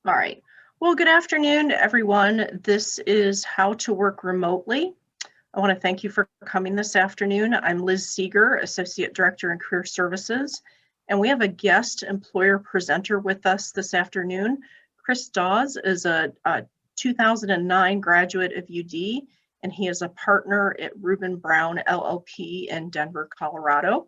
All right. Well, good afternoon, everyone. This is How to Work Remotely. I want to thank you for coming this afternoon. I'm Liz Seeger, Associate Director in Career Services, and we have a guest employer presenter with us this afternoon. Chris Dawes is a 2009 graduate of UD, and he is a partner at Reuben Brown LLP in Denver, Colorado.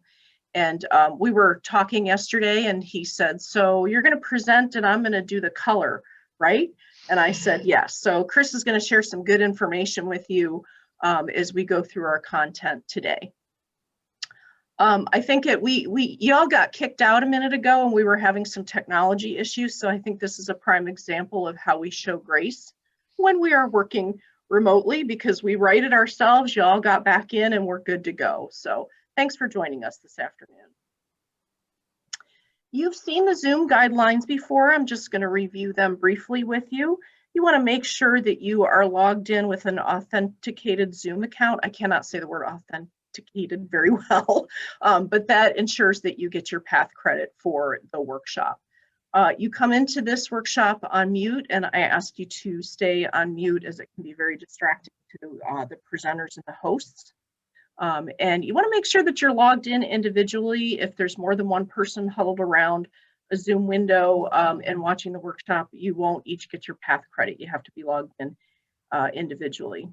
And we were talking yesterday and he said, so you're going to present and I'm going to do the color, right? And I said, yes. So Chris is going to share some good information with you as we go through our content today. I think y'all got kicked out a minute ago and we were having some technology issues. So I think this is a prime example of how we show grace when we are working remotely, because we write it ourselves. Y'all got back in and we're good to go. So thanks for joining us this afternoon. You've seen the Zoom guidelines before. I'm just going to review them briefly with you. You want to make sure that you are logged in with an authenticated Zoom account. I cannot say the word authenticated very well, but that ensures that you get your path credit for the workshop. You come into this workshop on mute, and I ask you to stay on mute as it can be very distracting to the presenters and the hosts. And you want to make sure that you're logged in individually. If there's more than one person huddled around a Zoom window and watching the workshop, you won't each get your path credit. You have to be logged in individually.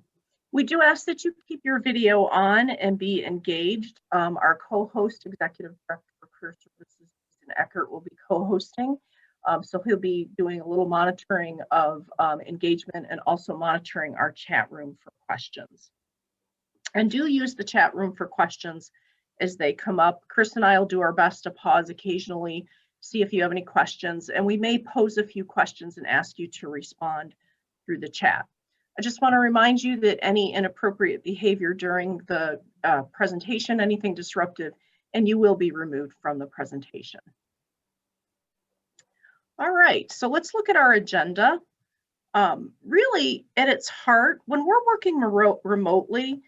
We do ask that you keep your video on and be engaged. Our co-host, Executive Director for Career Services, Jason Eckert, will be co-hosting. So he'll be doing a little monitoring of engagement and also monitoring our chat room for questions. And do use the chat room for questions as they come up. Chris and I will do our best to pause occasionally, see if you have any questions, and we may pose a few questions and ask you to respond through the chat. I just want to remind you that any inappropriate behavior during the presentation, anything disruptive, and you will be removed from the presentation. All right, so let's look at our agenda. Really, at its heart, when we're working remotely,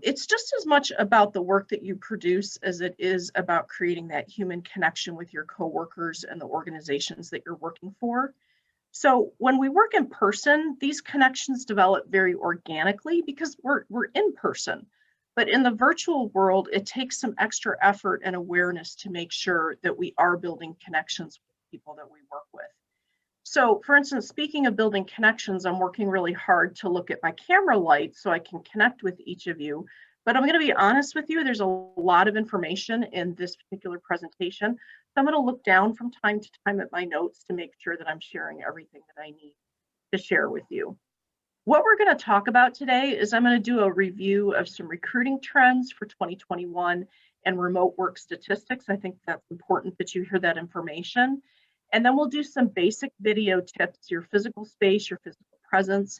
it's just as much about the work that you produce as it is about creating that human connection with your coworkers and the organizations that you're working for. So when we work in person, these connections develop very organically because we're in person. But in the virtual world, it takes some extra effort and awareness to make sure that we are building connections with people that we work with. So for instance, speaking of building connections, I'm working really hard to look at my camera light so I can connect with each of you. But I'm going to be honest with you, there's a lot of information in this particular presentation. So I'm going to look down from time to time at my notes to make sure that I'm sharing everything that I need to share with you. What we're going to talk about today is I'm going to do a review of some recruiting trends for 2021 and remote work statistics. I think that's important that you hear that information. And then we'll do some basic video tips, your physical space, your physical presence.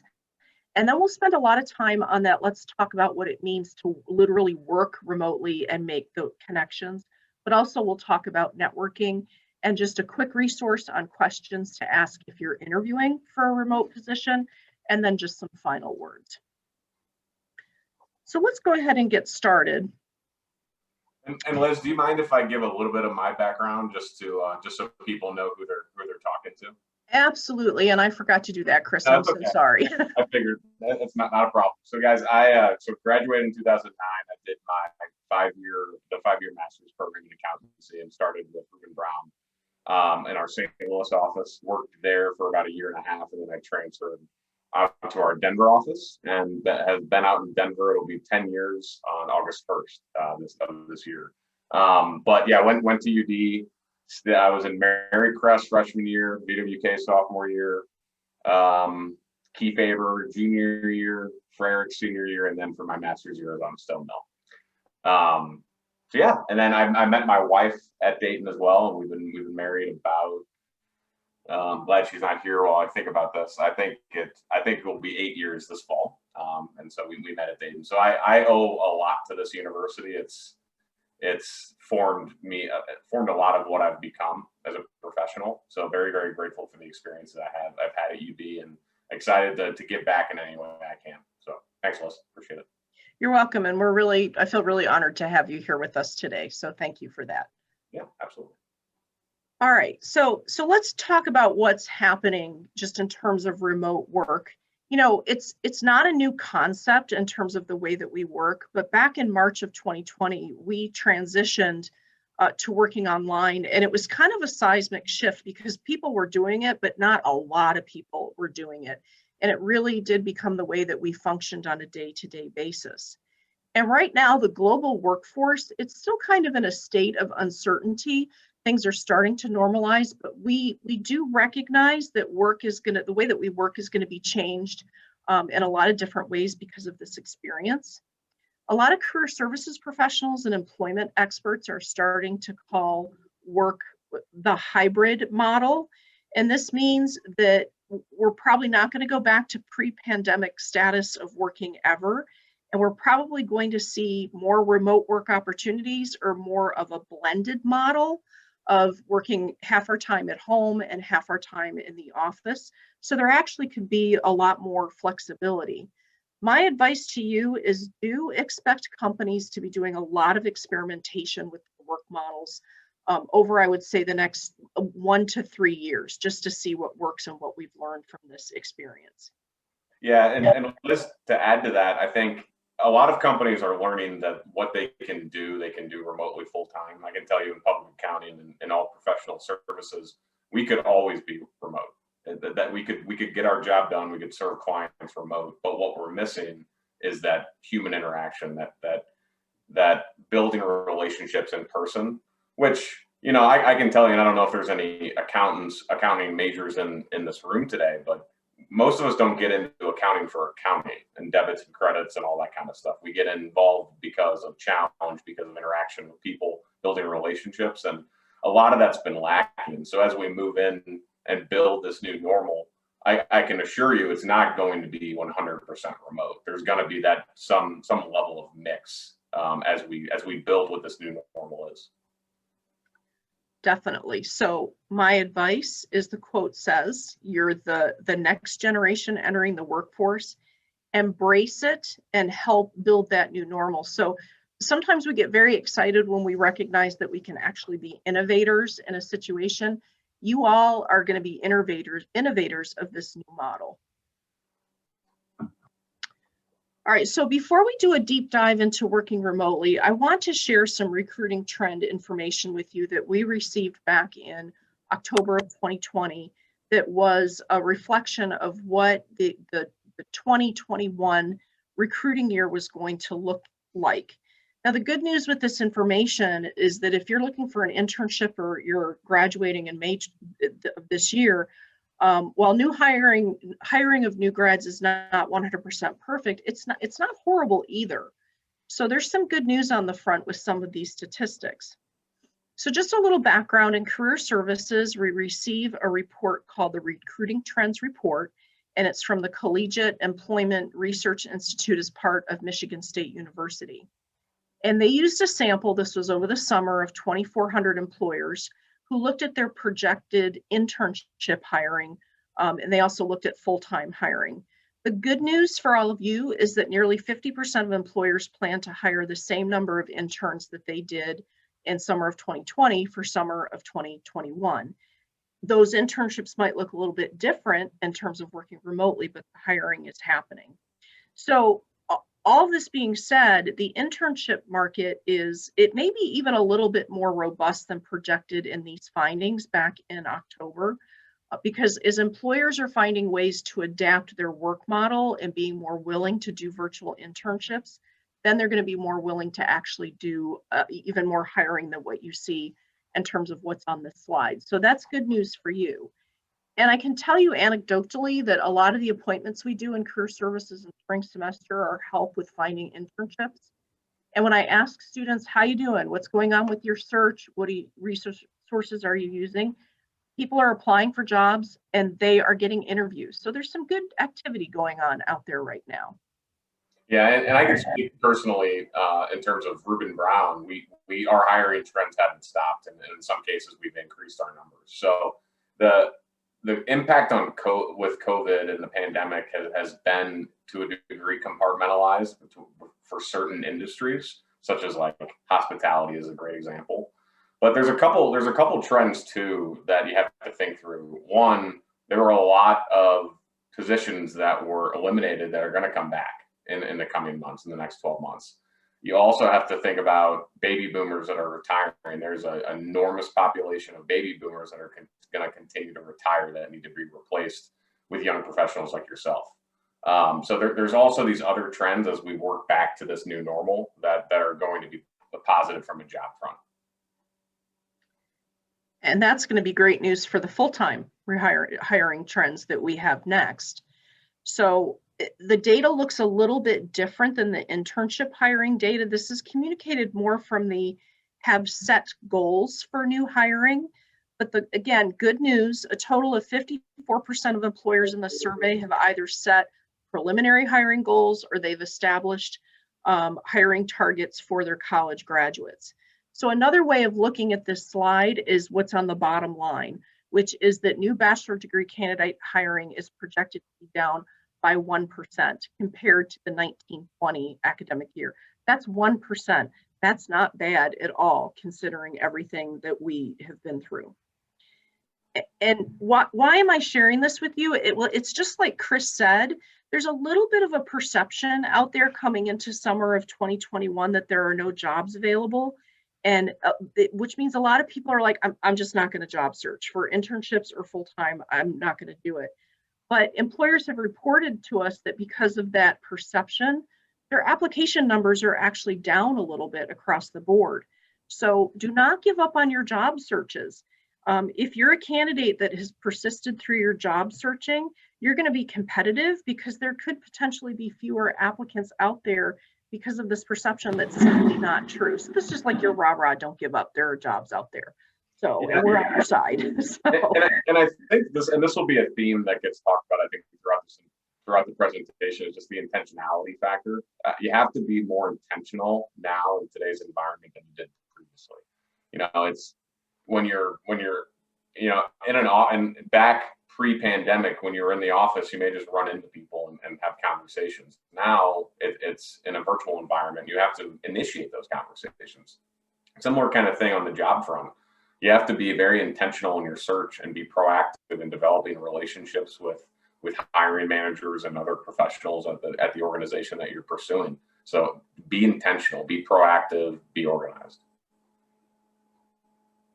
And then we'll spend a lot of time on that. Let's talk about what it means to literally work remotely and make the connections. But also we'll talk about networking and just a quick resource on questions to ask if you're interviewing for a remote position, and then just some final words. So let's go ahead and get started. And Liz, do you mind if I give a little bit of my background just so people know who they're talking to? Absolutely, and I forgot to do that, Chris. I'm so sorry. I figured that's not a problem. So guys, I graduated in 2009. I did my five-year master's program in accountancy and started with Reuben Brown in our St. Louis office. Worked there for about a year and a half, and then I transferred out to our Denver office, and that has been out in Denver. It'll be 10 years on August 1st this year. But yeah, went to UD. I was in Mary Crest freshman year, BWK sophomore year, Kefauver junior year, Frerick senior year, and then for my master's year I was on Stone Mill. So yeah, and then I met my wife at Dayton as well, and we've been married about. Glad she's not here while I think about this. I think it will be 8 years this fall, and so we met at Dayton. So I owe a lot to this university. It's formed a lot of what I've become as a professional. So very, very grateful for the experience that I've had at UB, and excited to give back in any way I can. So thanks, Liz. Appreciate it. You're welcome, and I feel really honored to have you here with us today. So thank you for that. Yeah, absolutely. All right, so let's talk about what's happening just in terms of remote work. You know, it's not a new concept in terms of the way that we work, but back in March of 2020, we transitioned to working online, and it was kind of a seismic shift because people were doing it, but not a lot of people were doing it. And it really did become the way that we functioned on a day-to-day basis. And right now, the global workforce, it's still kind of in a state of uncertainty. Things are starting to normalize, but we do recognize that the way that we work is gonna be changed in a lot of different ways because of this experience. A lot of career services professionals and employment experts are starting to call work the hybrid model. And this means that we're probably not going to go back to pre-pandemic status of working ever. And we're probably going to see more remote work opportunities or more of a blended model of working half our time at home and half our time in the office. So there actually could be a lot more flexibility. My advice to you is do expect companies to be doing a lot of experimentation with work models over, I would say, the next 1 to 3 years, just to see what works and what we've learned from this experience. Yeah, and just to add to that, I think a lot of companies are learning that what they can do remotely full time. I can tell you in public accounting and all professional services, we could always be remote. That we could get our job done, we could serve clients remote. But what we're missing is that human interaction, that building relationships in person, which I can tell you, and I don't know if there's any accounting majors in this room today, but most of us don't get into accounting for accounting and debits and credits and all that kind of stuff. We get involved because of challenge, because of interaction with people, building relationships, and a lot of that's been lacking. So as we move in and build this new normal, I can assure you it's not going to be 100% remote. There's going to be that some level of mix as we build what this new normal is. Definitely. So my advice is the quote says, you're the next generation entering the workforce. Embrace it and help build that new normal. So sometimes we get very excited when we recognize that we can actually be innovators in a situation. You all are going to be innovators of this new model. All right, so before we do a deep dive into working remotely, I want to share some recruiting trend information with you that we received back in October of 2020 that was a reflection of what the 2021 recruiting year was going to look like. Now, the good news with this information is that if you're looking for an internship or you're graduating in May of this year, while hiring of new grads is not 100% perfect, it's not horrible either. So there's some good news on the front with some of these statistics. So just a little background, in career services, we receive a report called the Recruiting Trends Report, and it's from the Collegiate Employment Research Institute as part of Michigan State University. And they used a sample, this was over the summer, of 2,400 employers who looked at their projected internship hiring, and they also looked at full-time hiring. The good news for all of you is that nearly 50% of employers plan to hire the same number of interns that they did in summer of 2020 for summer of 2021. Those internships might look a little bit different in terms of working remotely, but the hiring is happening. So all of this being said, the internship market it may be even a little bit more robust than projected in these findings back in October, because as employers are finding ways to adapt their work model and being more willing to do virtual internships, then they're going to be more willing to actually do even more hiring than what you see in terms of what's on this slide. So that's good news for you. And I can tell you anecdotally that a lot of the appointments we do in career services in spring semester are help with finding internships. And when I ask students, how you doing? What's going on with your search? What resources are you using? People are applying for jobs and they are getting interviews. So there's some good activity going on out there right now. Yeah, and I can speak personally in terms of Reuben Brown. Our hiring trends haven't stopped, and in some cases we've increased our numbers. So the impact with COVID and the pandemic has been to a degree compartmentalized for certain industries, such as like hospitality is a great example. But there's a couple trends too that you have to think through. One, there were a lot of positions that were eliminated that are going to come back in the coming months, in the next 12 months. You also have to think about baby boomers that are retiring. There's an enormous population of baby boomers that are going to continue to retire that need to be replaced with young professionals like yourself. So there's also these other trends as we work back to this new normal that are going to be positive from a job front. And that's going to be great news for the full-time hiring trends that we have next. So the data looks a little bit different than the internship hiring data. This is communicated more from the have set goals for new hiring. But again, good news, a total of 54% of employers in the survey have either set preliminary hiring goals or they've established hiring targets for their college graduates. So another way of looking at this slide is what's on the bottom line, which is that new bachelor degree candidate hiring is projected to be down by 1% compared to the 1920 academic year. That's 1%. That's not bad at all, considering everything that we have been through. And why am I sharing this with you? It's just like Chris said, there's a little bit of a perception out there coming into summer of 2021 that there are no jobs available. And which means a lot of people are like, I'm just not going to job search for internships or full-time. I'm not going to do it. But employers have reported to us that because of that perception, their application numbers are actually down a little bit across the board. So do not give up on your job searches. If you're a candidate that has persisted through your job searching, you're going to be competitive because there could potentially be fewer applicants out there because of this perception that's simply not true. So this is just like your rah-rah, don't give up. There are jobs out there. So, and we're on your side. So. And I think this will be a theme that gets talked about, I think, throughout the presentation, is just the intentionality factor. You have to be more intentional now in today's environment than you did previously. You know, it's when you're you know, and back pre-pandemic, when you're in the office, you may just run into people and have conversations. Now it's in a virtual environment. You have to initiate those conversations. Similar kind of thing on the job front. You have to be very intentional in your search and be proactive in developing relationships with hiring managers and other professionals at the organization that you're pursuing. So be intentional, be proactive, be organized.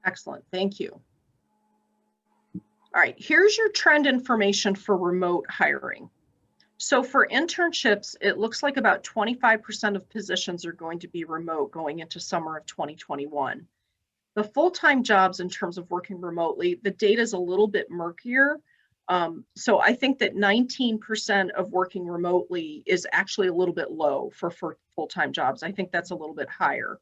Excellent, thank you. All right, here's your trend information for remote hiring. So for internships, it looks like about 25% of positions are going to be remote going into summer of 2021. The full-time jobs in terms of working remotely, the data is a little bit murkier. So I think that 19% of working remotely is actually a little bit low for full-time jobs. I think that's a little bit higher.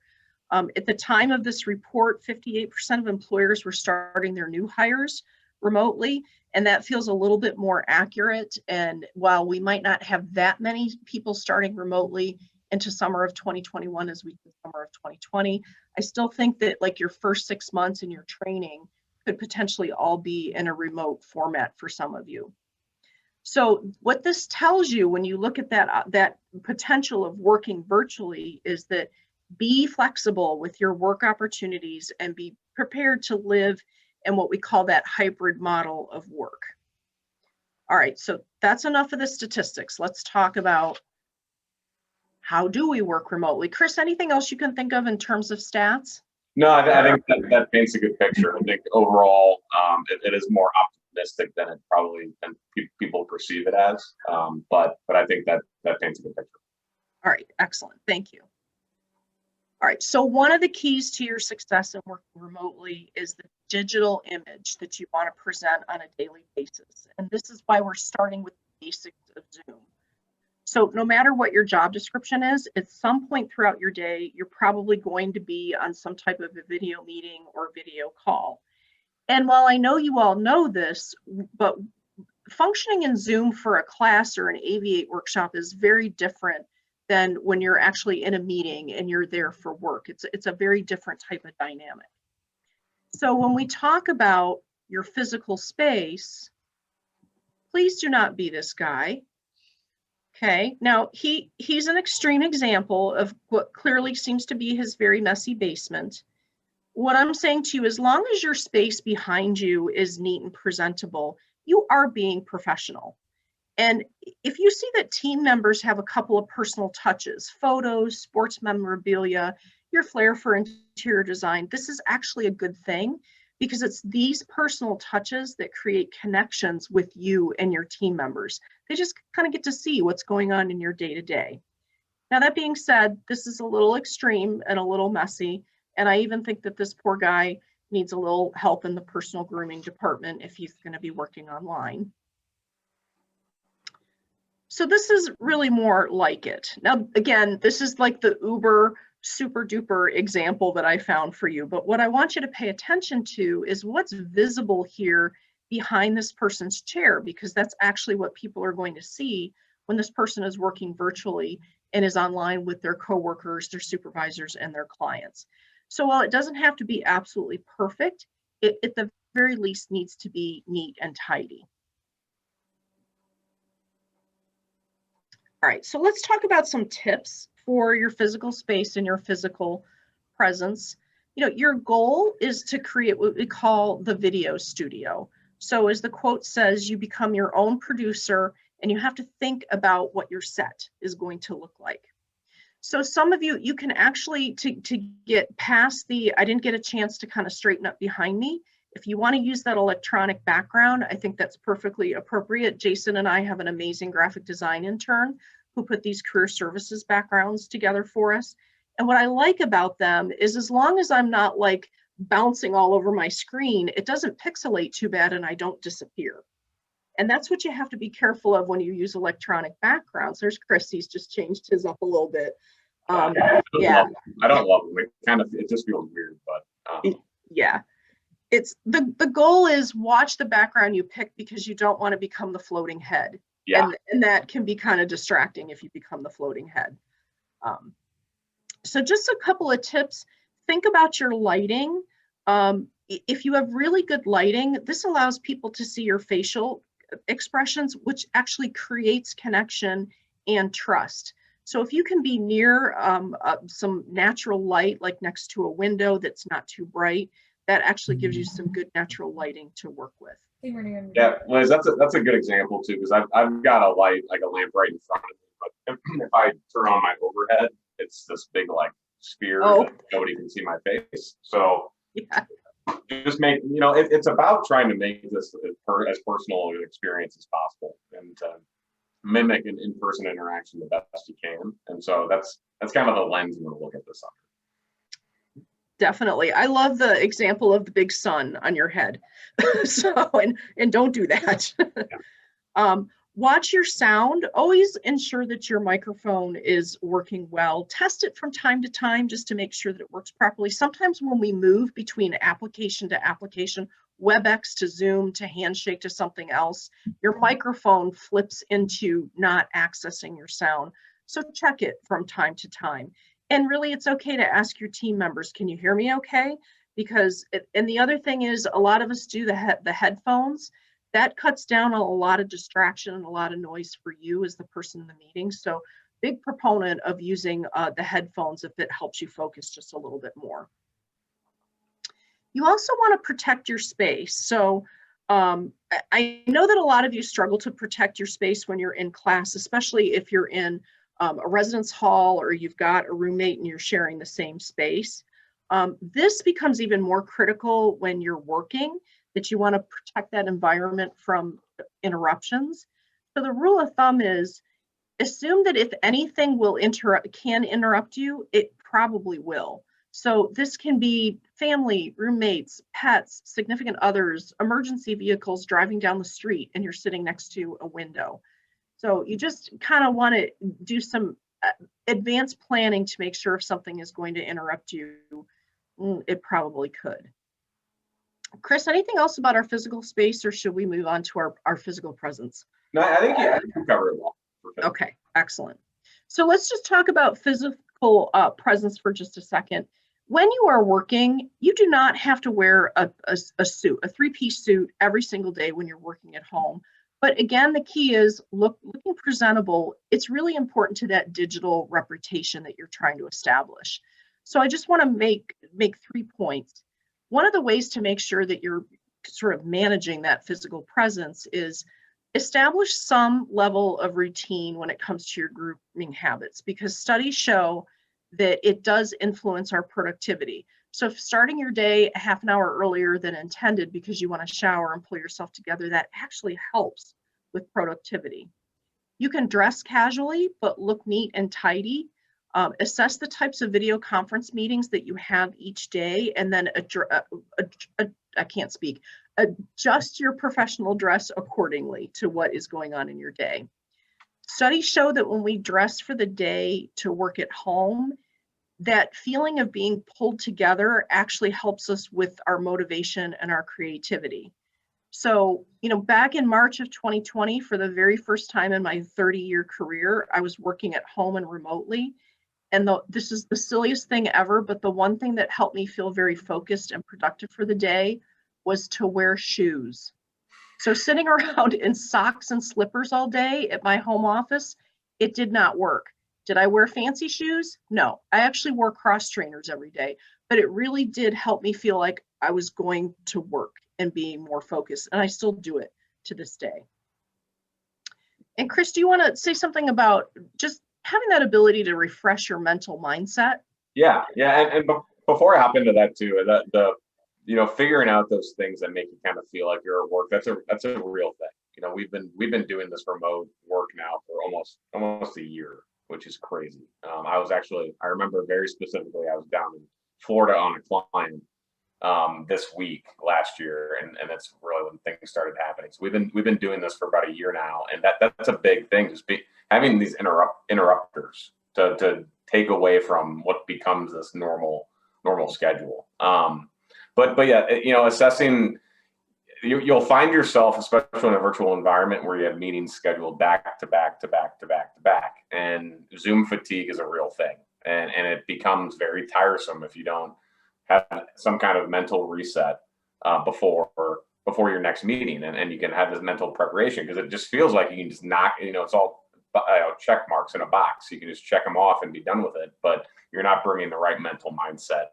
At the time of this report, 58% of employers were starting their new hires remotely, and that feels a little bit more accurate. And while we might not have that many people starting remotely into summer of 2021 as we did summer of 2020, I still think that like your first 6 months in your training could potentially all be in a remote format for some of you. So what this tells you when you look at that potential of working virtually is that be flexible with your work opportunities and be prepared to live in what we call that hybrid model of work. All right, so that's enough of the statistics. Let's talk about how do we work remotely? Chris, anything else you can think of in terms of stats? No, I think that paints a good picture. I think overall, it is more optimistic than people perceive it as. But I think that paints a good picture. All right, excellent. Thank you. All right, so one of the keys to your success in working remotely is the digital image that you want to present on a daily basis. And this is why we're starting with the basics of Zoom. So no matter what your job description is, at some point throughout your day, you're probably going to be on some type of a video meeting or video call. And while I know you all know this, but functioning in Zoom for a class or an Aviate workshop is very different than when you're actually in a meeting and you're there for work. It's a very different type of dynamic. So when we talk about your physical space, please do not be this guy. Okay, now he's an extreme example of what clearly seems to be his very messy basement. What I'm saying to you, as long as your space behind you is neat and presentable, you are being professional. And if you see that team members have a couple of personal touches, photos, sports memorabilia, your flair for interior design, this is actually a good thing because it's these personal touches that create connections with you and your team members. They just kind of get to see what's going on in your day-to-day. Now, that being said, this is a little extreme and a little messy. And I even think that this poor guy needs a little help in the personal grooming department if he's going to be working online. So this is really more like it. Now, again, this is like the uber super duper example that I found for you. But what I want you to pay attention to is what's visible here behind this person's chair, because that's actually what people are going to see when this person is working virtually and is online with their coworkers, their supervisors, and their clients. So while it doesn't have to be absolutely perfect, it at the very least needs to be neat and tidy. All right, so let's talk about some tips for your physical space and your physical presence. You know, your goal is to create what we call the video studio. So as the quote says, you become your own producer and you have to think about what your set is going to look like. So some of you can actually, to get past the, I didn't get a chance to kind of straighten up behind me. If you want to use that electronic background, I think that's perfectly appropriate. Jason and I have an amazing graphic design intern who put these career services backgrounds together for us. And what I like about them is as long as I'm not like bouncing all over my screen, it doesn't pixelate too bad and I don't disappear. And that's what you have to be careful of when you use electronic backgrounds. There's Chris, he's just changed his up a little bit. Yeah. I don't love them. It just feels weird, but yeah. It's the goal is watch the background you pick because you don't want to become the floating head. Yeah. And that can be kind of distracting if you become the floating head. So just a couple of tips. Think about your lighting. If you have really good lighting, this allows people to see your facial expressions, which actually creates connection and trust. So if you can be near some natural light, like next to a window that's not too bright, that actually gives you some good natural lighting to work with. Yeah, Liz, that's a good example too, because I've got a light, like a lamp right in front of me, but if I turn on my overhead, it's this big like sphere that nobody can see my face. So yeah. Just make, it's about trying to make this as personal an experience as possible and mimic an in-person interaction the best you can. And so that's kind of the lens I'm going to look at this under. Definitely. I love the example of the big sun on your head. So, and don't do that. Yeah. Watch your sound. Always ensure that your microphone is working well. Test it from time to time just to make sure that it works properly. Sometimes when we move between application to application, WebEx to Zoom to Handshake to something else, your microphone flips into not accessing your sound. So check it from time to time. And really, it's okay to ask your team members, can you hear me okay? Because, and the other thing is, a lot of us do the headphones. That cuts down on a lot of distraction and a lot of noise for you as the person in the meeting. So big proponent of using the headphones if it helps you focus just a little bit more. You also want to protect your space. So I know that a lot of you struggle to protect your space when you're in class, especially if you're in a residence hall or you've got a roommate and you're sharing the same space. This becomes even more critical when you're working, that you want to protect that environment from interruptions. So the rule of thumb is assume that if anything can interrupt you, it probably will. So this can be family, roommates, pets, significant others, emergency vehicles driving down the street and you're sitting next to a window. So you just kind of want to do some advanced planning to make sure if something is going to interrupt you, it probably could. Chris, anything else about our physical space, or should we move on to our physical presence? No, I think you covered it well. Okay, excellent. So let's just talk about physical presence for just a second. When you are working, you do not have to wear a suit, a three-piece suit every single day when you're working at home. But again, the key is looking presentable. It's really important to that digital reputation that you're trying to establish. So I just want to make 3 points. One of the ways to make sure that you're sort of managing that physical presence is establish some level of routine when it comes to your grooming habits, because studies show that it does influence our productivity. So if starting your day a half an hour earlier than intended because you want to shower and pull yourself together, that actually helps with productivity. You can dress casually, but look neat and tidy. Assess the types of video conference meetings that you have each day, and then I can't speak, adjust your professional dress accordingly to what is going on in your day. Studies show that when we dress for the day to work at home, that feeling of being pulled together actually helps us with our motivation and our creativity. So, back in March of 2020, for the very first time in my 30-year career, I was working at home and remotely. And this is the silliest thing ever, but the one thing that helped me feel very focused and productive for the day was to wear shoes. So sitting around in socks and slippers all day at my home office, it did not work. Did I wear fancy shoes? No, I actually wore cross trainers every day, but it really did help me feel like I was going to work and being more focused. And I still do it to this day. And Chris, do you want to say something about just having that ability to refresh your mental mindset? Yeah. And before I hop into that too, figuring out those things that make you kind of feel like you're at work, that's a real thing. We've been doing this remote work now for almost a year, which is crazy. I remember very specifically, I was down in Florida on a client this week last year, and that's really when things started happening. So we've been doing this for about a year now, and that's a big thing, just having these interrupters to take away from what becomes this normal schedule. But yeah, assessing. You'll find yourself, especially in a virtual environment, where you have meetings scheduled back to back to back to back to back, and Zoom fatigue is a real thing, and it becomes very tiresome if you don't have some kind of mental reset before your next meeting, and you can have this mental preparation, because it just feels like you can just knock, it's all check marks in a box. You can just check them off and be done with it, but you're not bringing the right mental mindset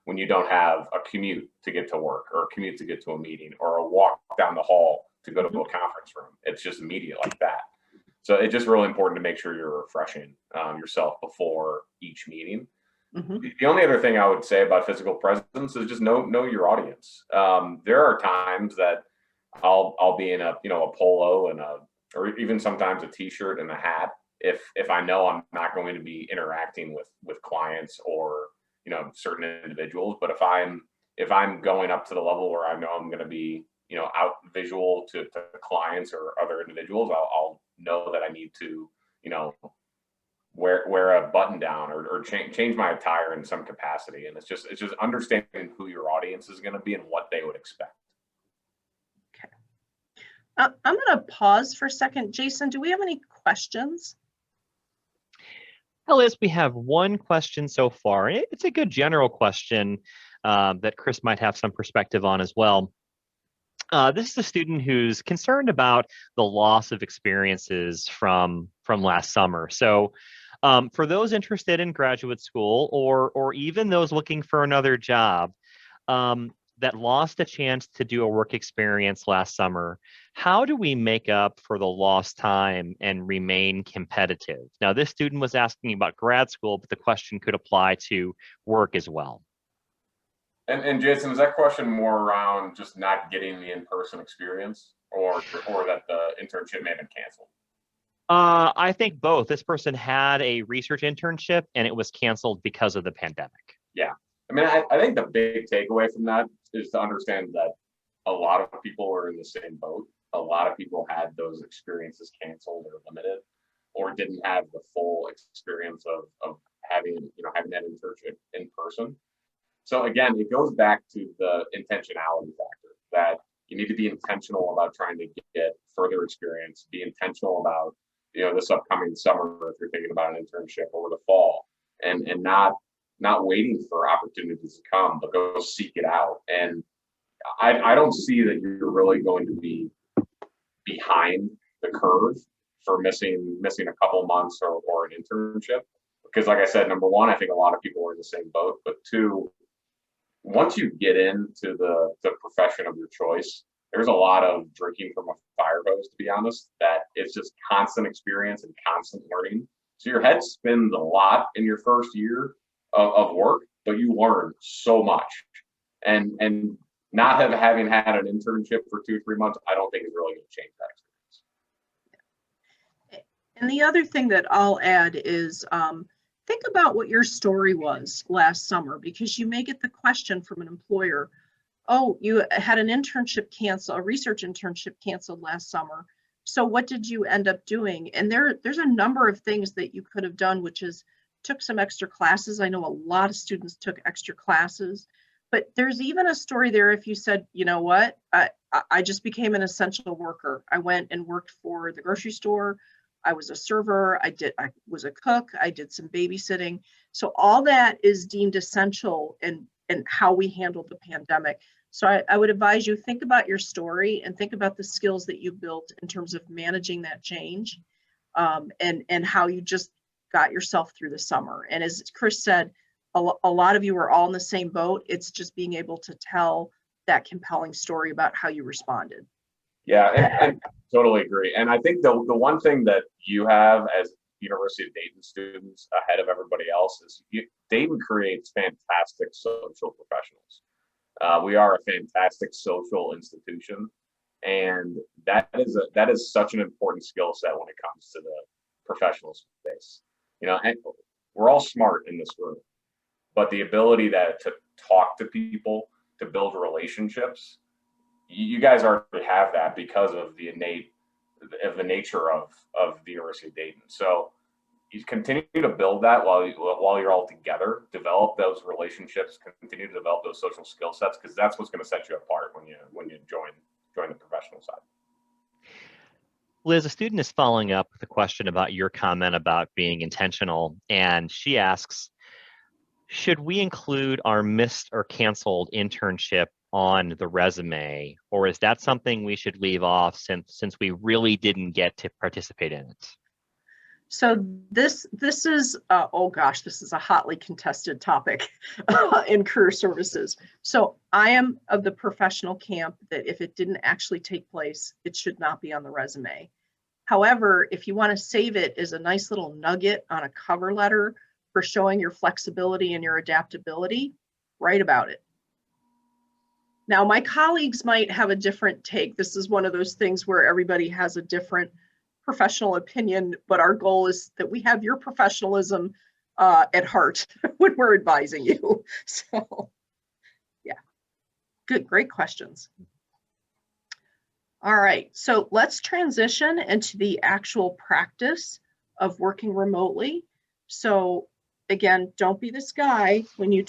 when you don't have a commute to get to work, or a commute to get to a meeting, or a walk down the hall to go to a conference room. It's just immediate like that. So it's just really important to make sure you're refreshing yourself before each meeting. Mm-hmm. The only other thing I would say about physical presence is just know your audience. There are times that I'll be in a polo or even sometimes a t-shirt and a hat if I know I'm not going to be interacting with clients or certain individuals. But if I'm going up to the level where I know I'm going to be out visual to clients or other individuals, I'll know that I need to wear a button down or change my attire in some capacity. And it's just understanding who your audience is going to be and what they would expect. Okay. I'm going to pause for a second. Jason, do we have any questions? Liz, we have one question so far. It's a good general question that Chris might have some perspective on as well. This is a student who's concerned about the loss of experiences from last summer. So for those interested in graduate school or even those looking for another job that lost a chance to do a work experience last summer, how do we make up for the lost time and remain competitive? Now, this student was asking about grad school, but the question could apply to work as well. And Jason, is that question more around just not getting the in-person experience, or that the internship may have been canceled? I think both. This person had a research internship and it was canceled because of the pandemic. Yeah. I mean, I think the big takeaway from that is to understand that a lot of people are in the same boat. A lot of people had those experiences canceled or limited, or didn't have the full experience of having that internship in person. So again, it goes back to the intentionality factor, that you need to be intentional about trying to get further experience, be intentional about, this upcoming summer, if you're thinking about an internship, or the fall, and not waiting for opportunities to come, but go seek it out. And I don't see that you're really going to be behind the curve for missing a couple months or an internship. because like I said, number one, I think a lot of people are in the same boat, but two, once you get into the profession of your choice, there's a lot of drinking from a fire hose, to be honest, that it's just constant experience and constant learning. So your head spins a lot in your first year of work, but you learn so much. And not having had an internship for 2 or 3 months, I don't think is really going to change that experience. And the other thing that I'll add is think about what your story was last summer, because you may get the question from an employer, oh, you had an internship cancel, a research internship canceled last summer. So what did you end up doing? And there's a number of things that you could have done, which is took some extra classes. I know a lot of students took extra classes, but there's even a story there if you said, you know what, I just became an essential worker. I went and worked for the grocery store. I was a server. I was a cook. I did some babysitting. So all that is deemed essential in how we handled the pandemic. So I would advise you think about your story and think about the skills that you built in terms of managing that change, and how you just got yourself through the summer. And as Chris said, a lot of you are all in the same boat. It's just being able to tell that compelling story about how you responded. Yeah, and totally agree. And I think the one thing that you have as University of Dayton students ahead of everybody else is Dayton creates fantastic social professionals. We are a fantastic social institution, and that is such an important skill set when it comes to the professional space. And we're all smart in this room, but the ability to talk to people, to build relationships, you guys already have that because of the nature of the University of Dayton. So you continue to build that while you're all together, develop those relationships, continue to develop those social skill sets, because that's what's going to set you apart when you join the professional side. Liz, a student is following up with a question about your comment about being intentional, and she asks, should we include our missed or canceled internship on the resume, or is that something we should leave off since we really didn't get to participate in it? So this is this is a hotly contested topic in career services. So I am of the professional camp that if it didn't actually take place, it should not be on the resume. However, if you want to save it as a nice little nugget on a cover letter for showing your flexibility and your adaptability, write about it. Now, my colleagues might have a different take. This is one of those things where everybody has a different professional opinion, but our goal is that we have your professionalism at heart when we're advising you. So yeah, great questions. All right, so let's transition into the actual practice of working remotely. So again, don't be this guy when you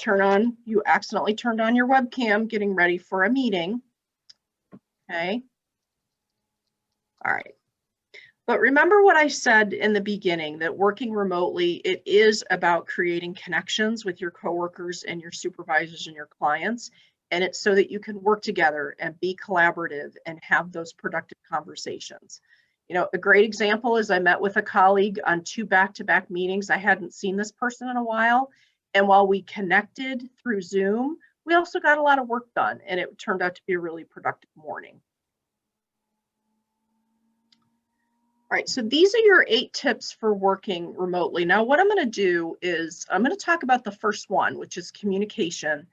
accidentally turned on your webcam getting ready for a meeting. Okay. All right. But remember what I said in the beginning, that working remotely, it is about creating connections with your coworkers and your supervisors and your clients. And it's so that you can work together and be collaborative and have those productive conversations. A great example is I met with a colleague on 2 back-to-back meetings. I hadn't seen this person in a while. And while we connected through Zoom, we also got a lot of work done, and it turned out to be a really productive morning. All right, so these are your 8 tips for working remotely. Now, what I'm going to do is I'm going to talk about the first one, which is communication.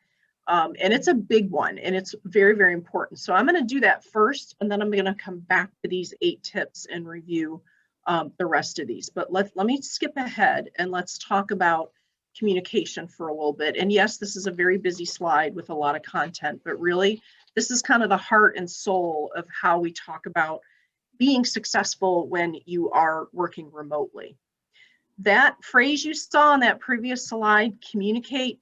And it's a big one, and it's very, very important. So I'm going to do that first, and then I'm going to come back to these 8 tips and review the rest of these. But let me skip ahead and let's talk about communication for a little bit. And yes, this is a very busy slide with a lot of content, but really, this is kind of the heart and soul of how we talk about being successful when you are working remotely. That phrase you saw on that previous slide, communicate,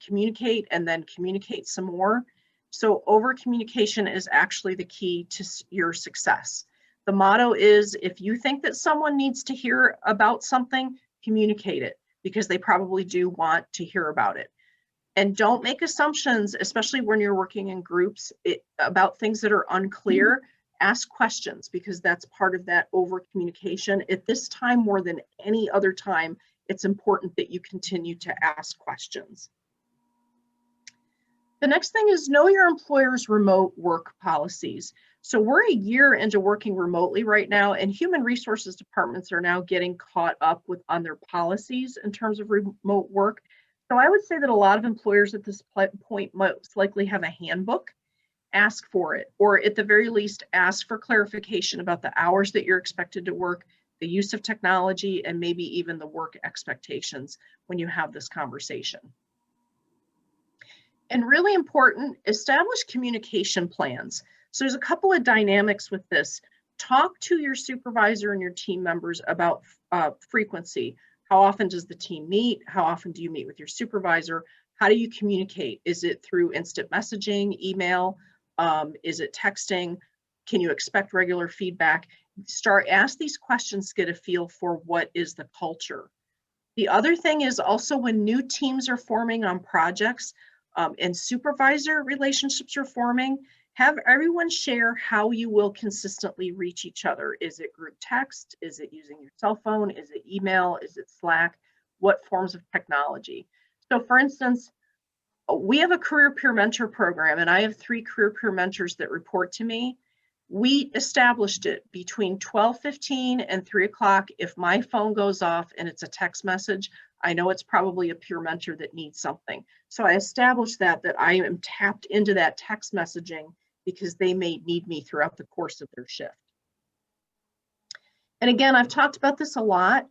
and then communicate some more. So over communication is actually the key to your success. The motto is, if you think that someone needs to hear about something, communicate it, because they probably do want to hear about it. And don't make assumptions, especially when you're working in groups, about things that are unclear. Ask questions, because that's part of that over communication. At this time, more than any other time, it's important that you continue to ask questions. The next thing is know your employer's remote work policies. So we're a year into working remotely right now, and human resources departments are now getting caught up on their policies in terms of remote work. So I would say that a lot of employers at this point most likely have a handbook. Ask for it, or at the very least, ask for clarification about the hours that you're expected to work, the use of technology, and maybe even the work expectations when you have this conversation. And really important, establish communication plans. So there's a couple of dynamics with this. Talk to your supervisor and your team members about frequency. How often does the team meet? How often do you meet with your supervisor? How do you communicate? Is it through instant messaging, email? Is it texting? Can you expect regular feedback? Ask these questions to get a feel for what is the culture. The other thing is also when new teams are forming on projects, and supervisor relationships are forming, have everyone share how you will consistently reach each other. Is it group text? Is it using your cell phone? Is it email? Is it Slack? What forms of technology? So for instance, we have a career peer mentor program, and I have 3 career peer mentors that report to me. We established it between 12:15 and 3 o'clock. If my phone goes off and it's a text message, I know it's probably a peer mentor that needs something. So I established that I am tapped into that text messaging because they may need me throughout the course of their shift. And again, I've talked about this a lot.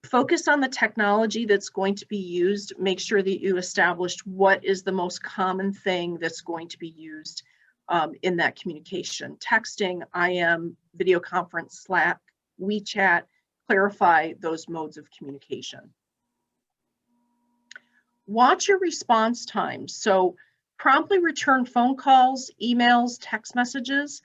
Focus on the technology that's going to be used. Make sure that you established what is the most common thing that's going to be used in that communication. Texting, IM, video conference, Slack, WeChat, clarify those modes of communication. Watch your response times. So promptly return phone calls, emails, text messages.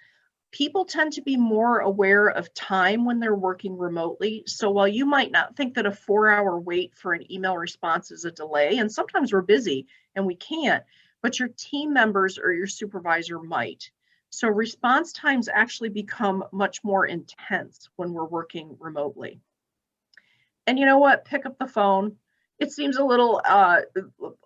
People tend to be more aware of time when they're working remotely. So while you might not think that a 4-hour wait for an email response is a delay, and sometimes we're busy and we can't, but your team members or your supervisor might. So response times actually become much more intense when we're working remotely. And you know what? Pick up the phone. It seems a little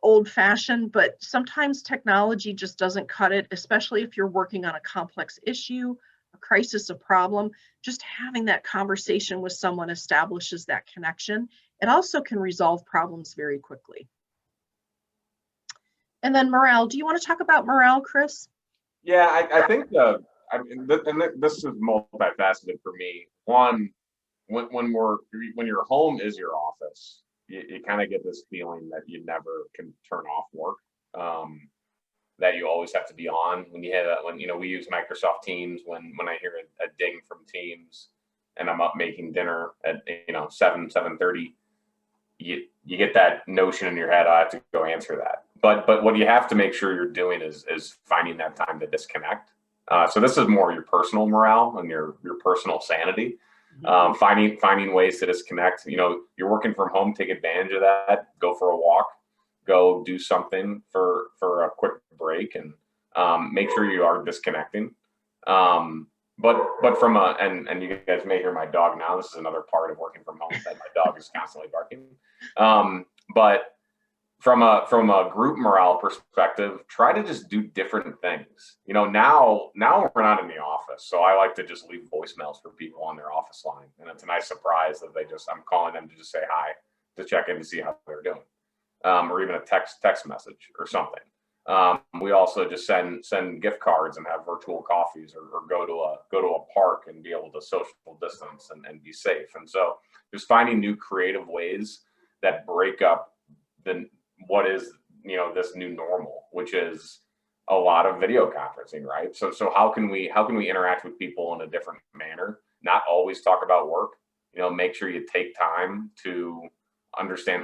old-fashioned, but sometimes technology just doesn't cut it, especially if you're working on a complex issue, a crisis, a problem. Just having that conversation with someone establishes that connection. It also can resolve problems very quickly. And then morale. Do you want to talk about morale, Chris? Yeah, I think this is multifaceted for me. One, when your home is your office, you kind of get this feeling that you never can turn off work, that you always have to be on. When we use Microsoft Teams, when I hear a ding from Teams and I'm up making dinner at 7:30, you get that notion in your head, I have to go answer that. But what you have to make sure you're doing is finding that time to disconnect. So this is more your personal morale and your personal sanity. Finding ways to disconnect. You're working from home, take advantage of that. Go for a walk, go do something for a quick break, and make sure you are disconnecting. But from and you guys may hear my dog now. This is another part of working from home, that my dog is constantly barking. But from a group morale perspective, try to just do different things. Now we're not in the office, so I like to just leave voicemails for people on their office line, and it's a nice surprise that I'm calling them to just say hi, to check in to see how they're doing, or even a text message or something. We also just send gift cards and have virtual coffees, or go to a park and be able to social distance and be safe. And so just finding new creative ways that break up what is this new normal, which is a lot of video conferencing, right? So how can we interact with people in a different manner? Not always talk about work. Make sure you take time to understand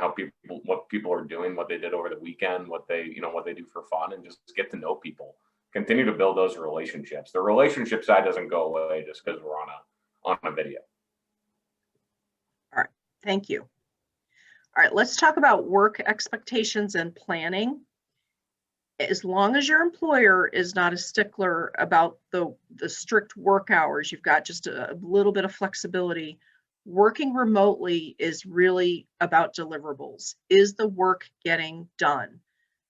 what people are doing, what they did over the weekend, what they do for fun, and just get to know people. Continue to build those relationships. The relationship side doesn't go away just because we're on a video. All right, thank you. All right, let's talk about work expectations and planning. As long as your employer is not a stickler about the strict work hours, you've got just a little bit of flexibility, working remotely is really about deliverables. Is the work getting done?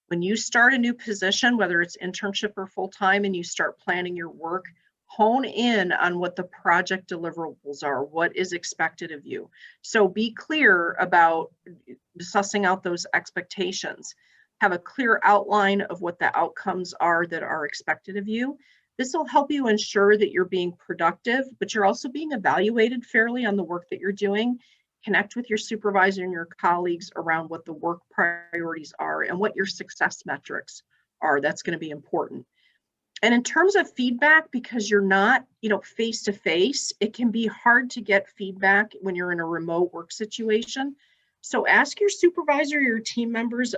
When you start a new position, whether it's internship or full-time, and you start planning your work, hone in on what the project deliverables are, what is expected of you. So be clear about sussing out those expectations. Have a clear outline of what the outcomes are that are expected of you. This will help you ensure that you're being productive, but you're also being evaluated fairly on the work that you're doing. Connect with your supervisor and your colleagues around what the work priorities are and what your success metrics are. That's going to be important. And in terms of feedback, because you're not, face to face, it can be hard to get feedback when you're in a remote work situation. So ask your supervisor, your team members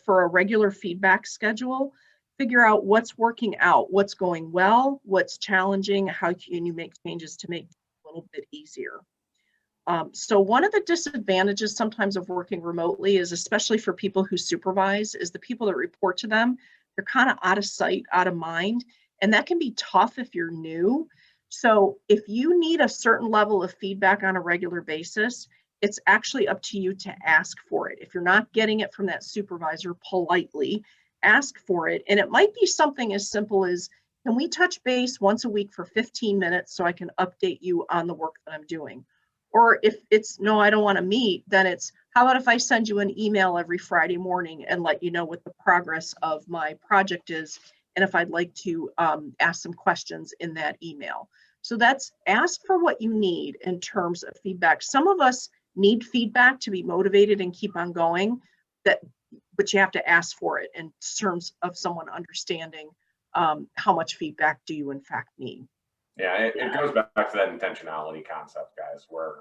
for a regular feedback schedule. Figure out what's working out, what's going well, what's challenging, how can you make changes to make it a little bit easier. So one of the disadvantages sometimes of working remotely is, especially for people who supervise, is the people that report to them, they're kind of out of sight, out of mind, and that can be tough if you're new. So if you need a certain level of feedback on a regular basis, it's actually up to you to ask for it. If you're not getting it from that supervisor, politely ask for it. And it might be something as simple as, can we touch base once a week for 15 minutes so I can update you on the work that I'm doing? Or if it's, no, I don't want to meet, then it's, how about if I send you an email every Friday morning and let you know what the progress of my project is, and if I'd like to ask some questions in that email. So that's, ask for what you need in terms of feedback. Some of us need feedback to be motivated and keep on going, but you have to ask for it in terms of someone understanding how much feedback do you in fact need. Yeah, it goes back to that intentionality concept, guys, where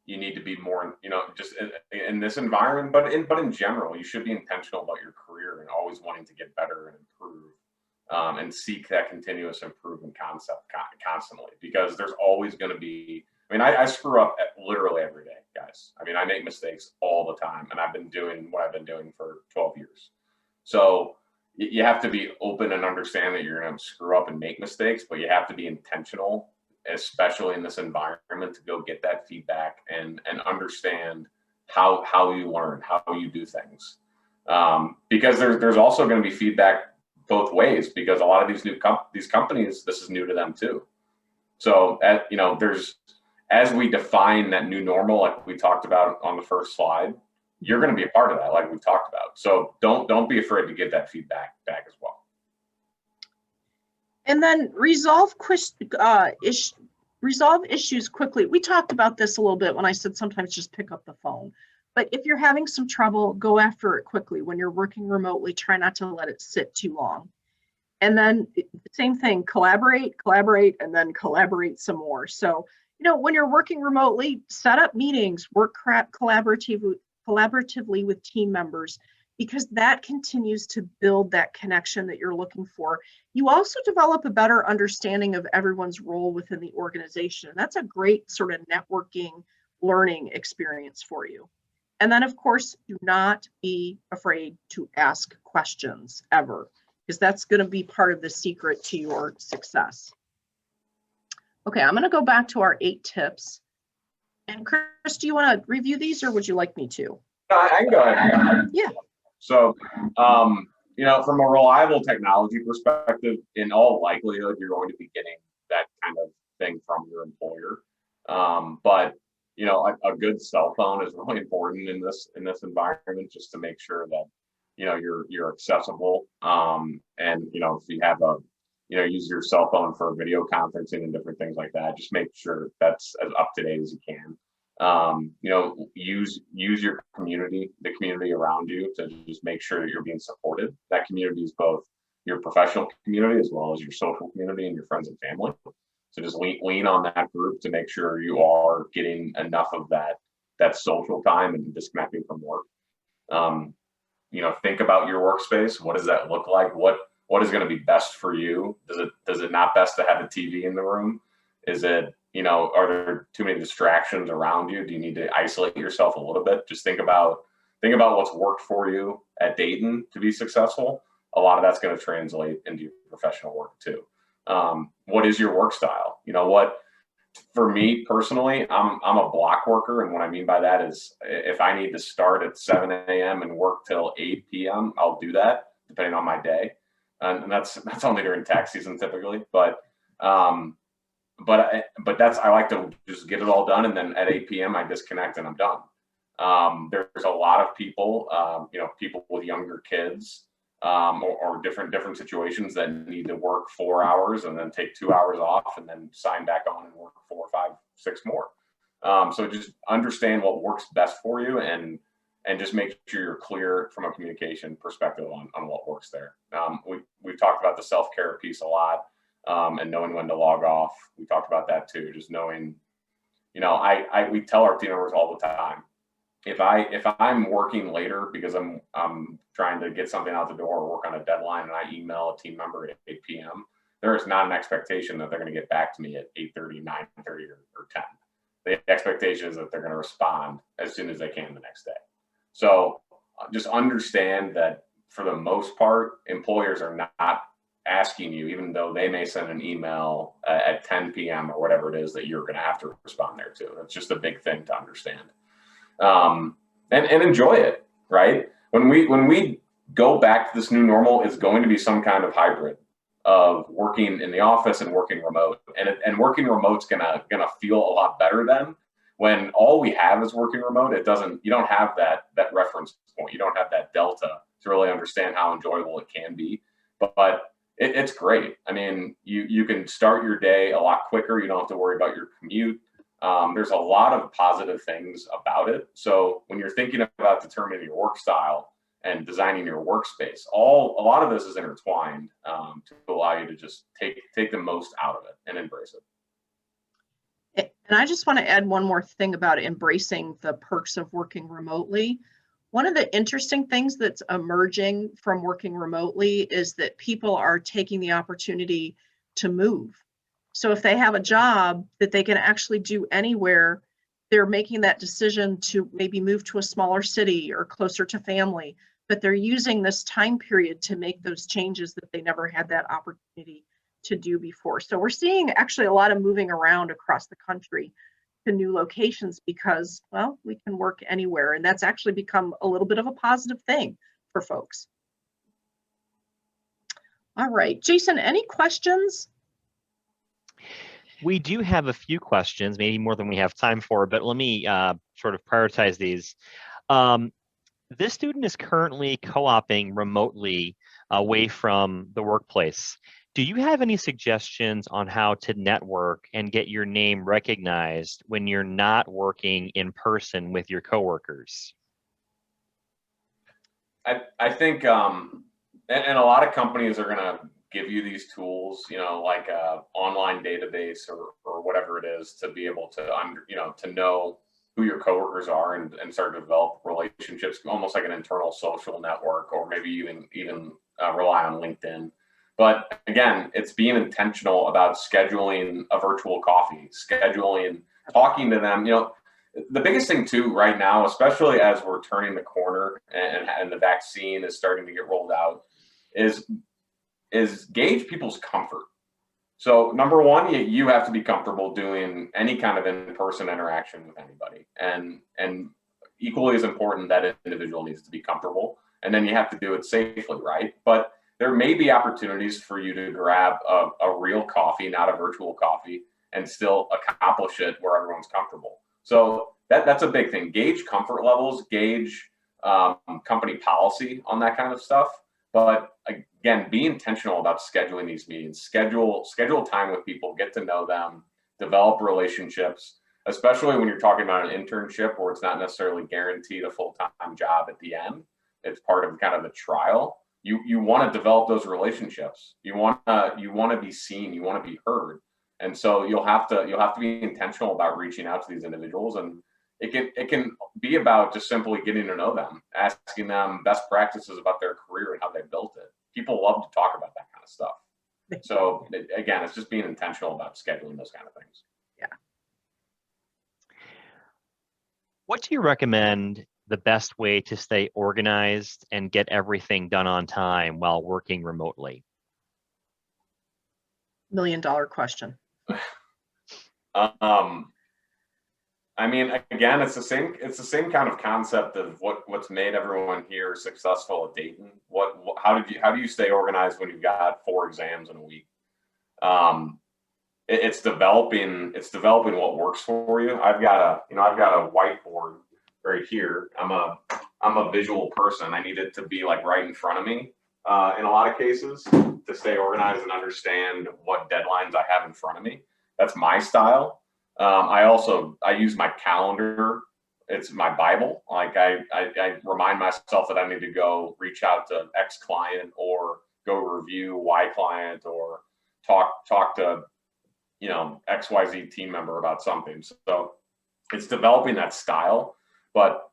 you need to be more, just in this environment, but in general, you should be intentional about your career and always wanting to get better and improve, and seek that continuous improvement concept constantly, because there's always going to be, I screw up literally every day, guys. I make mistakes all the time, and I've been doing what I've been doing for 12 years. So you have to be open and understand that you're going to screw up and make mistakes, but you have to be intentional, especially in this environment, to go get that feedback and understand how you learn, how you do things. Because there's also going to be feedback both ways, because a lot of these companies, this is new to them too. So as we define that new normal, like we talked about on the first slide, you're going to be a part of that, like we've talked about. So don't be afraid to get that feedback back as well. And then resolve issues quickly. We talked about this a little bit when I said sometimes just pick up the phone. But if you're having some trouble, go after it quickly. When you're working remotely, try not to let it sit too long. And then same thing, collaborate, and then collaborate some more. So, when you're working remotely, set up meetings, work collaboratively with team members, because that continues to build that connection that you're looking for. You also develop a better understanding of everyone's role within the organization. That's a great sort of networking, learning experience for you. And then, of course, do not be afraid to ask questions ever, because that's going to be part of the secret to your success. Okay, I'm going to go back to our 8 tips. And Chris, do you want to review these, or would you like me to? I can go ahead. Yeah. So, from a reliable technology perspective, in all likelihood, you're going to be getting that kind of thing from your employer. But a good cell phone is really important in this environment, just to make sure that you're accessible. And if you have use your cell phone for video conferencing and different things like that, just make sure that's as up to date as you can. Use your community, the community around you, to just make sure that you're being supported. That community is both your professional community as well as your social community and your friends and family. So just lean on that group to make sure you are getting enough of that social time and disconnecting from work. Think about your workspace. What does that look like? What is going to be best for you? Does it not best to have a TV in the room? Is it, are there too many distractions around you? Do you need to isolate yourself a little bit? Just think about what's worked for you at Dayton to be successful. A lot of that's going to translate into your professional work too. What is your work style? For me personally, I'm a block worker, and what I mean by that is if I need to start at 7 a.m. and work till 8 p.m., I'll do that depending on my day, and that's only during tax season typically. Um, but that's I like to just get it all done, and then at 8 p.m. I disconnect and I'm done. There's a lot of people, people with younger kids, or different situations that need to work 4 hours and then take 2 hours off and then sign back on and work 4, 5, 6 more. So just understand what works best for you, and just make sure you're clear from a communication perspective on what works there. We've talked about the self-care piece a lot, and knowing when to log off. We talked about that too. Just knowing, we tell our team members all the time, if I'm working later because I'm trying to get something out the door or work on a deadline, and I email a team member at 8 p.m., there is not an expectation that they're going to get back to me at 8:30, 9:30, or 10. The expectation is that they're going to respond as soon as they can the next day. So just understand that for the most part, employers are not asking you, even though they may send an email at 10 p.m. or whatever it is, that you're going to have to respond there too. That's just a big thing to understand. And enjoy it, right? When we go back to this new normal, it's going to be some kind of hybrid of working in the office and working remote, and working remote's gonna feel a lot better then. When all we have is working remote, you don't have that reference point, you don't have that delta to really understand how enjoyable it can be, but it's great. I mean, you can start your day a lot quicker. You don't have to worry about your commute. There's a lot of positive things about it. So when you're thinking about determining your work style and designing your workspace, a lot of this is intertwined, to allow you to just take the most out of it and embrace it. And I just want to add one more thing about embracing the perks of working remotely. One of the interesting things that's emerging from working remotely is that people are taking the opportunity to move. So if they have a job that they can actually do anywhere, they're making that decision to maybe move to a smaller city or closer to family, but they're using this time period to make those changes that they never had that opportunity to do before. So we're seeing actually a lot of moving around across the country to new locations because, well, we can work anywhere, and that's actually become a little bit of a positive thing for folks. All right, Jason, any questions? We do have a few questions, maybe more than we have time for, but let me sort of prioritize these. This student is currently co-oping remotely away from the workplace. Do you have any suggestions on how to network and get your name recognized when you're not working in person with your coworkers? I think, and a lot of companies are going to give you these tools, like a online database or whatever it is, to be able to to know who your coworkers are and start to develop relationships, almost like an internal social network, or maybe even rely on LinkedIn. But again, it's being intentional about scheduling a virtual coffee, talking to them. The biggest thing too right now, especially as we're turning the corner and the vaccine is starting to get rolled out, is gauge people's comfort. So number one, you have to be comfortable doing any kind of in-person interaction with anybody, and equally as important, that individual needs to be comfortable, and then you have to do it safely, right? But there may be opportunities for you to grab a real coffee, not a virtual coffee, and still accomplish it where everyone's comfortable. So that's a big thing. Gauge comfort levels, gauge company policy on that kind of stuff. But again, be intentional about scheduling these meetings. Schedule time with people, get to know them, develop relationships, especially when you're talking about an internship where it's not necessarily guaranteed a full-time job at the end. It's part of kind of the trial. You want to develop those relationships. You want to be seen. You want to be heard. And so you'll have to be intentional about reaching out to these individuals, and it can be about just simply getting to know them, asking them best practices about their career and how they built it. People love to talk about that kind of stuff. So again, it's just being intentional about scheduling those kind of things. Yeah. What do you recommend the best way to stay organized and get everything done on time while working remotely? $1 million question. Um, I mean, again, it's the same kind of concept of what's made everyone here successful at Dayton. How do you stay organized when you've got 4 exams in a week? It's developing what works for you. I've got a whiteboard right here. I'm a visual person. I need it to be like right in front of me in a lot of cases to stay organized and understand what deadlines I have in front of me. That's my style. I use my calendar. It's my Bible. Like I remind myself that I need to go reach out to X client or go review Y client or talk to XYZ team member about something. So it's developing that style, but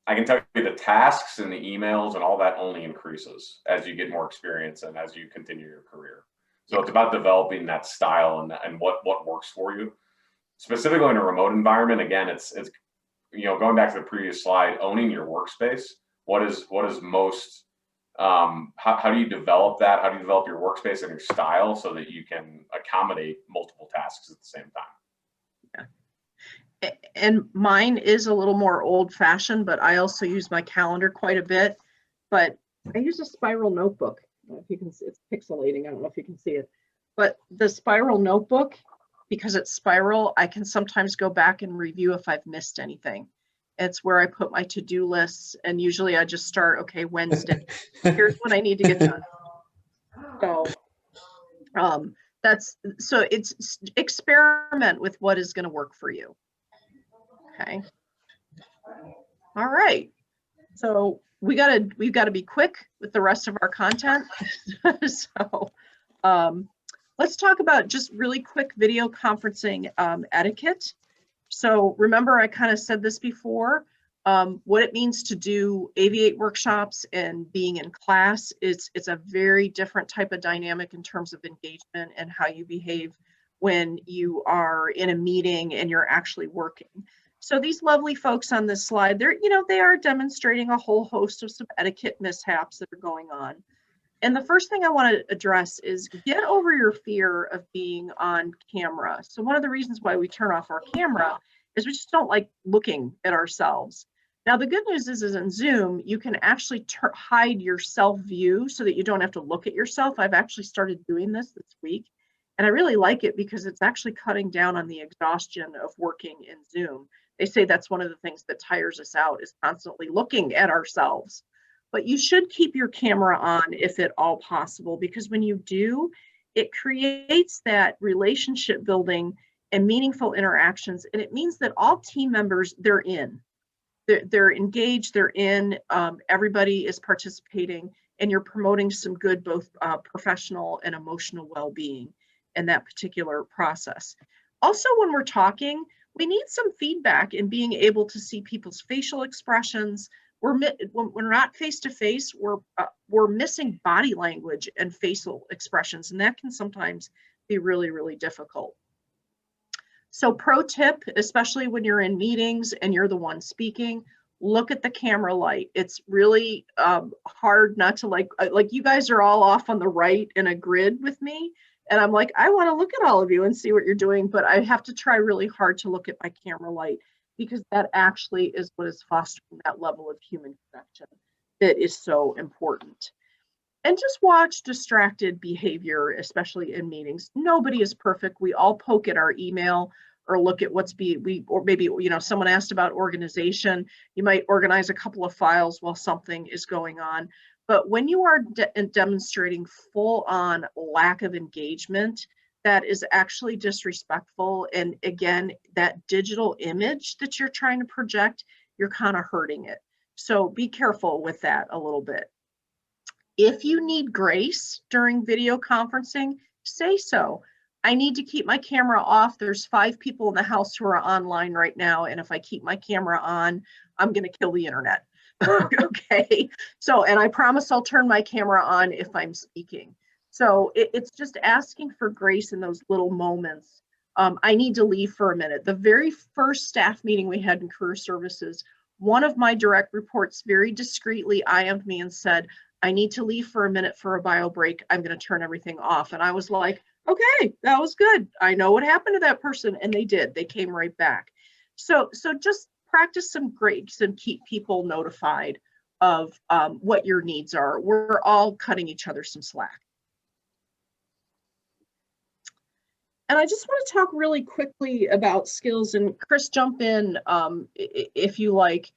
I can tell you the tasks and the emails and all that only increases as you get more experience and as you continue your career. So it's about developing that style and what works for you. Specifically in a remote environment, again, it's going back to the previous slide, owning your workspace. What is most how do you develop that? How do you develop your workspace and your style so that you can accommodate multiple tasks at the same time? Yeah. And mine is a little more old fashioned, but I also use my calendar quite a bit. But I use a spiral notebook. I don't know if you can see, it's pixelating. I don't know if you can see it, but the spiral notebook, because it's spiral, I can sometimes go back and review if I've missed anything. It's where I put my to-do lists, and usually I just start, okay, Wednesday, here's what I need to get done. So it's experiment with what is going to work for you. Okay. All right. So we've got to be quick with the rest of our content. So let's talk about just really quick video conferencing etiquette. So remember, I kind of said this before, what it means to do Aviate workshops and being in class it's a very different type of dynamic in terms of engagement and how you behave when you are in a meeting and you're actually working. So these lovely folks on this slide, they are demonstrating a whole host of some etiquette mishaps that are going on. And the first thing I want to address is get over your fear of being on camera. So one of the reasons why we turn off our camera is we just don't like looking at ourselves. Now, the good news is in Zoom, you can actually hide your self view so that you don't have to look at yourself. I've actually started doing this week, and I really like it because it's actually cutting down on the exhaustion of working in Zoom. They say that's one of the things that tires us out is constantly looking at ourselves. But you should keep your camera on if at all possible, because when you do, it creates that relationship building and meaningful interactions. And it means that all team members, they're engaged, they're in, everybody is participating, and you're promoting some good, both professional and emotional well-being in that particular process. Also, when we're talking, we need some feedback in being able to see people's facial expressions. When we're not face-to-face, we're missing body language and facial expressions, and that can sometimes be really, really difficult. So pro tip, especially when you're in meetings and you're the one speaking, look at the camera light. It's really hard not to like you guys are all off on the right in a grid with me. And I'm like, I want to look at all of you and see what you're doing, but I have to try really hard to look at my camera light, because that actually is what is fostering that level of human connection that is so important. And just watch distracted behavior, especially in meetings. Nobody is perfect. We all poke at our email or look at or maybe, someone asked about organization. You might organize a couple of files while something is going on. But when you are demonstrating full-on lack of engagement, that is actually disrespectful. And again, that digital image that you're trying to project, you're kind of hurting it. So be careful with that a little bit. If you need grace during video conferencing, say so. I need to keep my camera off. There's 5 people in the house who are online right now. And if I keep my camera on, I'm going to kill the internet. Okay. So, and I promise I'll turn my camera on if I'm speaking. So it's just asking for grace in those little moments. I need to leave for a minute. The very first staff meeting we had in career services, one of my direct reports very discreetly IM'd me and said, I need to leave for a minute for a bio break. I'm going to turn everything off. And I was like, Okay, that was good. I know what happened to that person, and they did. They came right back. So just practice some breaks and keep people notified of what your needs are. We're all cutting each other some slack. And I just want to talk really quickly about skills, and Chris, jump in if you like.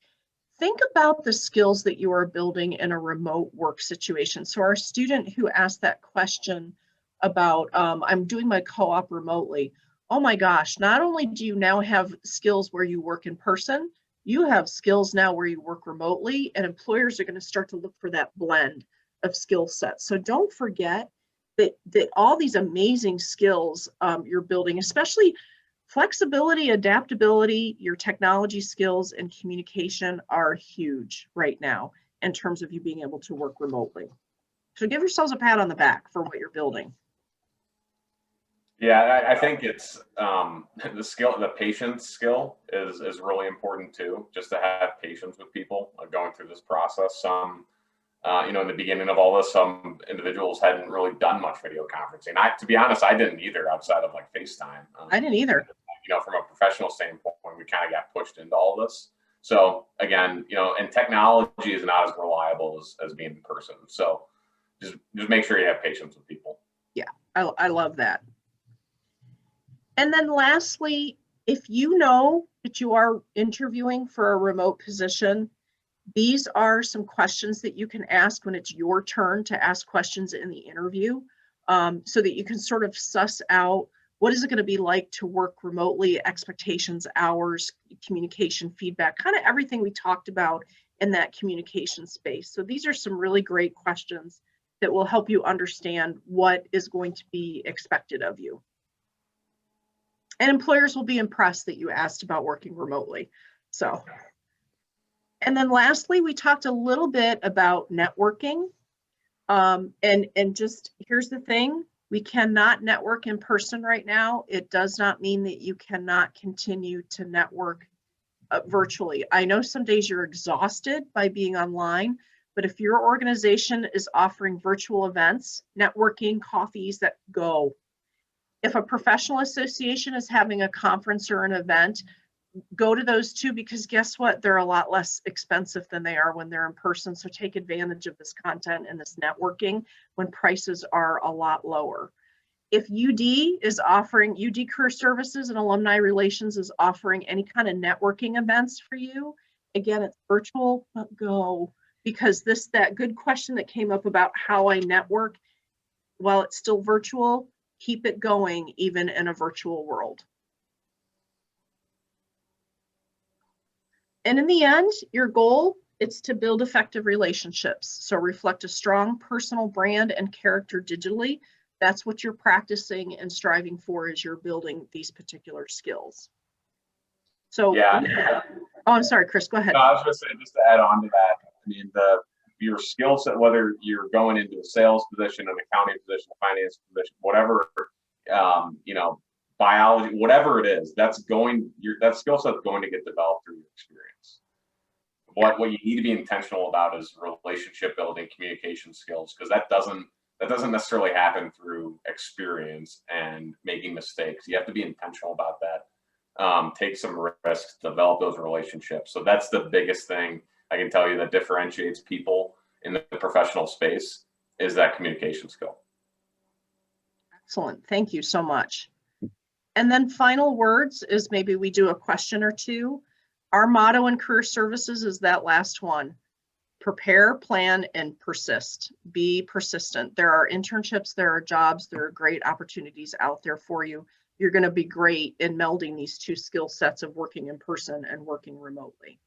Think about the skills that you are building in a remote work situation. So our student who asked that question about, I'm doing my co-op remotely. Oh my gosh, not only do you now have skills where you work in person, you have skills now where you work remotely, and employers are going to start to look for that blend of skill sets. So don't forget that all these amazing skills you're building, especially flexibility, adaptability, your technology skills, and communication are huge right now in terms of you being able to work remotely. So give yourselves a pat on the back for what you're building. Yeah, I think it's the patience skill is really important too, just to have patience with people going through this process. Some, in the beginning of all this, some individuals hadn't really done much video conferencing. To be honest, I didn't either outside of like FaceTime. I didn't either. From a professional standpoint, we kind of got pushed into all this. So again, and technology is not as reliable as being in person. So just make sure you have patience with people. Yeah, I love that. And then lastly, if you know that you are interviewing for a remote position, these are some questions that you can ask when it's your turn to ask questions in the interview, so that you can sort of suss out what is it going to be like to work remotely, expectations, hours, communication, feedback, kind of everything we talked about in that communication space. So these are some really great questions that will help you understand what is going to be expected of you. And employers will be impressed that you asked about working remotely. So, and then lastly, we talked a little bit about networking. And just here's the thing, we cannot network in person right now. It does not mean that you cannot continue to network virtually. I know some days you're exhausted by being online, but if your organization is offering virtual events, networking, coffees, that go. If a professional association is having a conference or an event, go to those too, because guess what? They're a lot less expensive than they are when they're in person. So take advantage of this content and this networking when prices are a lot lower. If UD is offering, UD Career Services and Alumni Relations is offering any kind of networking events for you, again, it's virtual, but go. Because that good question that came up about how I network, while it's still virtual, keep it going even in a virtual world. And in the end, your goal is to build effective relationships. So reflect a strong personal brand and character digitally. That's what you're practicing and striving for as you're building these particular skills. So, yeah. Oh, I'm sorry, Chris, go ahead. No, I was going to say, just to add on to that, I mean, your skill set, whether you're going into a sales position, an accounting position, a finance position, whatever, biology, whatever it is, that skill set is going to get developed through your experience. What you need to be intentional about is relationship building, communication skills, because that doesn't necessarily happen through experience and making mistakes. You have to be intentional about that. Take some risks, develop those relationships. So that's the biggest thing I can tell you that differentiates people in the professional space is that communication skill. Excellent. Thank you so much. And then final words is maybe we do a question or two. Our motto in Career Services is that last one: prepare, plan, and persist. Be persistent. There are internships, there are jobs, there are great opportunities out there for you. You're going to be great in melding these two skill sets of working in person and working remotely.